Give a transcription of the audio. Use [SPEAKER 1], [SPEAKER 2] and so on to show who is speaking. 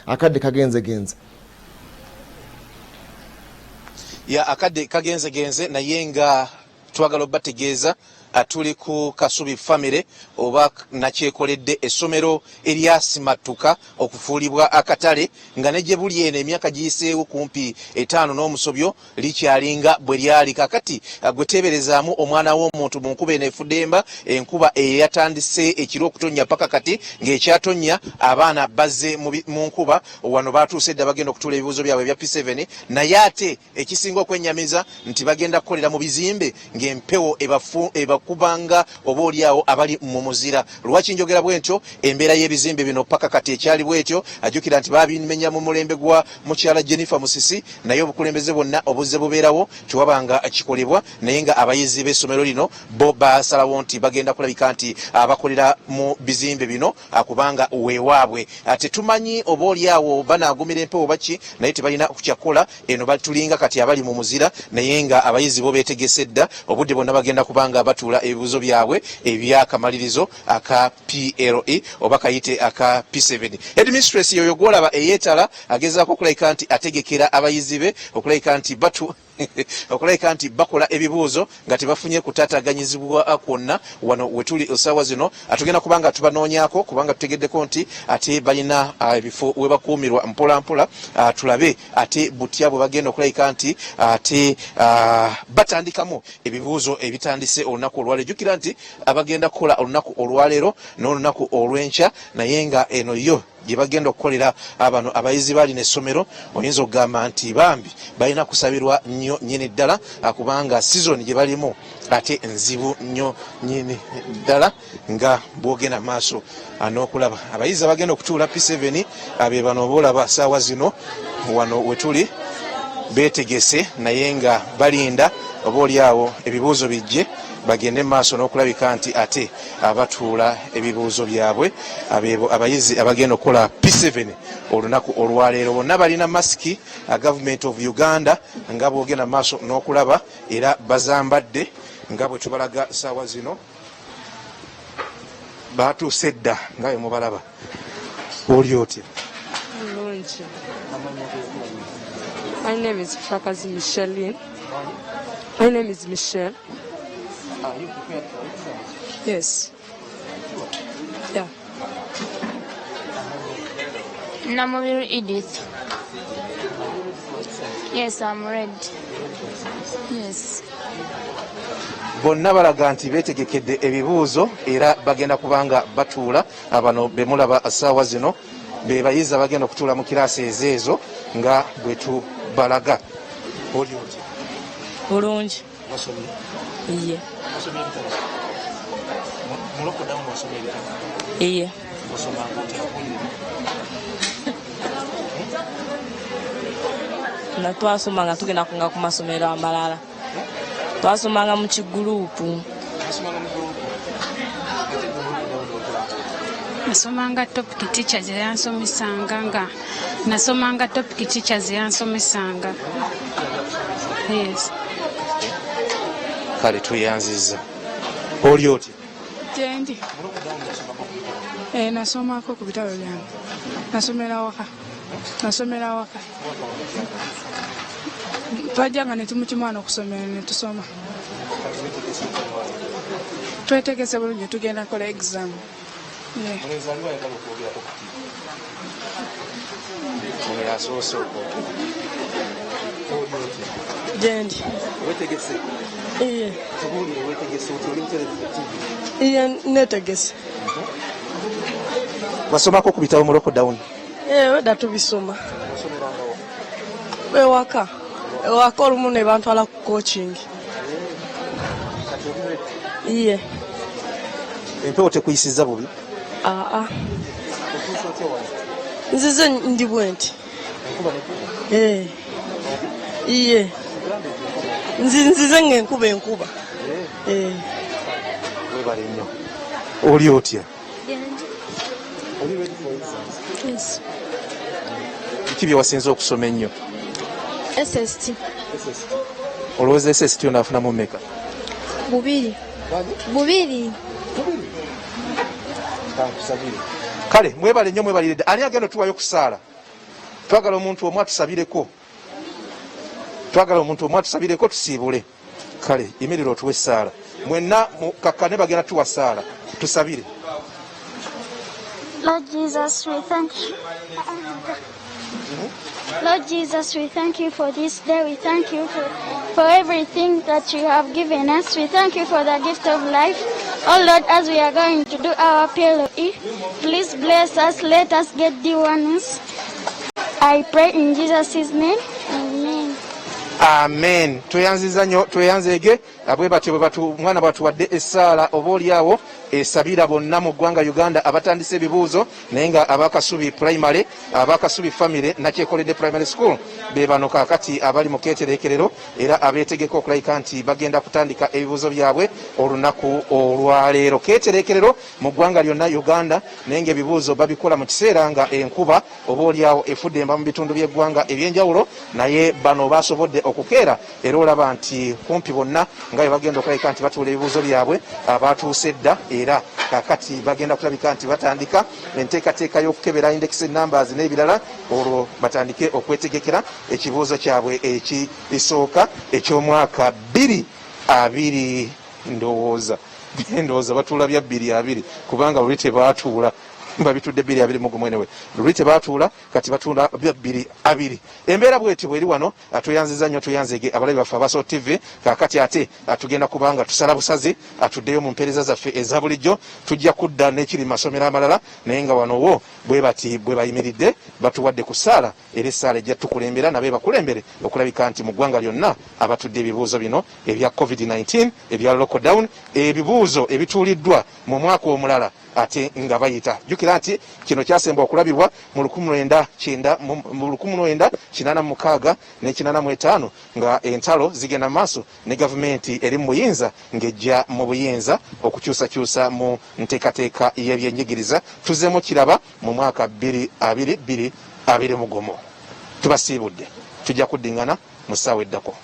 [SPEAKER 1] akadde kagenze
[SPEAKER 2] ya akadde kagenze naye nga twagala obategeeza tuli ku Kasubi family oba nakyekoledde essomero eryasimatuka okufuulibwa akatale nga ne gye buli eno emyaka giyiseewo kumpi 5 n'omusobyo likyalinga bwe lyali kakati gweteeberezaamu omwana w'omuntu mu nkuba eno efuddemba enkuba eyatandise ekiro okutonnya paka kati ng'ekyatonnya abaana bazze mu nkuba wano batuuse edda bagenda okutuula ebibuuzo byabwe ebya P7 naye ate ekisinga okwennyamiza nti bagenda kukolera mu bizimbe ng'empewo kubanga oboolyawo abali mu muzira. Lwaki njogera bwentyo? Embeera y'ebizimbe bino paka kati ekyali bwetyo. Ajjukira nti baabimenya mu mulembe gwa mukyala Jennifer Musisi naye obukulembeze bwonna obuzze bubeerawo tewabanga kikolebwa naye nga abayizi b'essomero lino bo basalawo nti bagenda kulabika nti abakolera mu bizimbe bino kubanga weewaabwe. Tetumanyi oboolyawo banaagumira empewo baki naye tebalina kukyakola eno batulinga kati abali mu muzira naye nga abayizi bo beetegese dda obudde bonna bagenda kubanga batula ebibuuzo byabwe ebyakamalirizo aka PLE oba kayite aka P7. Headmistress yoyo gwolaba eyeetala agezaako okulabika nti ategekera abayizi be okulabika nti okulabika nti bakola ebibuuzo nga tebafunye kutaataganyizibwa kwonna wano wetuli essaawa zino. Atugenda kubanga tubanoonyaako kubanga tutegeddeko nti ate balina ebifo we bakuumirwa mpolampola. Tulabe ate butya bwe bagenda okulabika nti ate batandikamu ebibuuzo ebitandise olunaku olwaleero. Jjukira nti abagenda kukola olunaku olwaleero n'olunaku olw'enkya naye nga eno yo gye bagenda okukolera abano abayizi bali n'essomero oyinza okugamba nti bambi balina kusabirwa nnyo nnyini ddala kubanga sizoni gye balimu ate nzibu nnyo nnyini ddala nga bwogenda maaso n'okulaba abayizi abagenda okutuula P7 be bano boolaba ssaawa zino wano wetuli beetegese naye nga balinda oboolyawo ebibuuzo bijje bagende maaso n'okulabika nti ate abatuula ebibuuzo byabwe abayizi abagenda okukola P7 olunaku olwaleero. Bonna balina masiki Government of Uganda nga bwogenda maaso n'okulaba era bazambadde nga bwe tubalaga ssaawa zino batuuse dda nga bwe mubalaba. Oli otya?
[SPEAKER 3] My name is Frakazi Micheline. My name is Michelle.
[SPEAKER 2] Are you prepared for exam?
[SPEAKER 3] Yes. Yeah.
[SPEAKER 4] Namubiru Edith. Yes, I'm ready. Yes.
[SPEAKER 2] Bonna balaga nti beetegekedde ebibuuzo era bagenda kubanga batuula. Abano be mulaba ssaawa zino be bayizi abagenda okutuula mu kiraasi ezeezo nga bwe tubalaga. Oli otya?
[SPEAKER 3] Bulungi.
[SPEAKER 2] Wasomye?
[SPEAKER 3] Iye.
[SPEAKER 2] Wasomye ebitabo? Mu lockdown wasomye ebitabo?
[SPEAKER 3] Iye.
[SPEAKER 2] Wasomanga otya?
[SPEAKER 3] Na twasomanga tugenda kunga ku masomero amalala. Twasomanga mu kiguruupu.
[SPEAKER 2] Wasomanga mu guruupu?
[SPEAKER 5] Nasomanga topic teachers yansomesanga nga nasomanga topic teachers yansomesanga. Yes.
[SPEAKER 2] Kale tuyanziza. Oli otya?
[SPEAKER 5] Jendi. Nasomako ku bitabo byange. Nasomera waka. Twajjanga ne tumukimwana okusomera ne tusoma. Twetegese bulungi tugenda kola exam.
[SPEAKER 3] Jendi.
[SPEAKER 2] Wetegese?
[SPEAKER 3] Iye.
[SPEAKER 2] Tubulire wetegese otya oli mu television?
[SPEAKER 3] Iye netegese.
[SPEAKER 2] Wasomako ku bitabo mu lockdown?
[SPEAKER 3] Wedda tubisoma. Ewaka olumu ne bantwala ku coaching. Iye.
[SPEAKER 2] Empewo tekuyisiza bubi?
[SPEAKER 3] Nzize ndi bwenti. Iye. Nzize ng'enkuba.
[SPEAKER 2] Webale nnyo. Oli otya? Oli ready for exams?
[SPEAKER 4] Yes.
[SPEAKER 2] Kiki bye wasinze okusoma ennyo?
[SPEAKER 4] SST.
[SPEAKER 2] Olowooza SST onaafunamu mmeka?
[SPEAKER 4] Bubiri.
[SPEAKER 2] Kale mwebale nnyo mwebalire dda. Ani agenda otuwayo ku ssaala? twagala omuntu omu atusabireko tusiibule. Kale yimirira otuwe essaala mwenna mukakkane bagenda tuwa ssaala tusabire.
[SPEAKER 1] Lord Jesus, we thank you. Lord Jesus, we thank you for this day. We thank you for everything that you have given us. We thank you for the gift of life. Oh Lord, as we are going to do our PLE, please bless us. Let us get the ones. I pray in Jesus' name. Amen.
[SPEAKER 2] Amen. Tweyanziza nnyo tweyanzeege bwe batyo mwana bwatuwadde essaala oba oliawo esabira bonna mu ggwanga Uganda abatandise ebibuuzo naye nga abakasubi primary abakasubi family nakyekoledde primary school be bano kaakati abali mu keetereekerero era abeetegeka okulayika nti bagenda kutandika ebibuuzo byabwe olunaku olwaleero. Keetereekerero mu ggwanga lyonna Uganda naye ng'ebibuuzo babikola mu kiseera nga enkuba oba oliawo efudde emba mu bitundu by'eggwanga eby'enjawulo naye bano basobodde okukeera era olaba nti kumpi bonna nga bwe bagenda okulayika nti batuula ebibuuzo byabwe abatuuse dda era kakati bagenda kulabika nti batandika enteekateeka y'okukebera index numbers n'ebirala olwo batandike okwetegekera ekibuuzo kyabwe ekisooka eky'omwaka 2020 ndowooza batuula bya 2020 kubanga luli tebaatuula babitudde 2020 mugumwenewe luli tebaatuula kati batuula bya 2020. Embeera bweti bweri wano atuyanziza nnyo tuyanzege abalabi baffe abaso TV kakati ate atugenda kubanga tusala busazi atuddeyo mu mpeereza zaffe eza bulijjo tujja kudda n'ekiri masomero amalala naye nga wano wo bwe bayimiridde batuwadde ku ssaala era essaala ejja tukulembera nabe bakulembere okulabika nti mu ggwanga lyonna abatudde ebibuuzo bino ebya COVID-19 ebya lockdown ebibuuzo ebituuliddwa mu mwaka omulala ate nga bayita. Jukira nti kino kyasemba okulabirwa mu 1986 ne 85 nga entalo zigenda maaso ne gavumenti eri mu buyinza ng'ejja mu buyinza okukyusakyusa mu nteekateeka y'ebyenjigiriza tuzeemu kiraba mu mwaka 2020 mugomo. Tubasiibudde tujja kuddingana mu ssaawa eddako.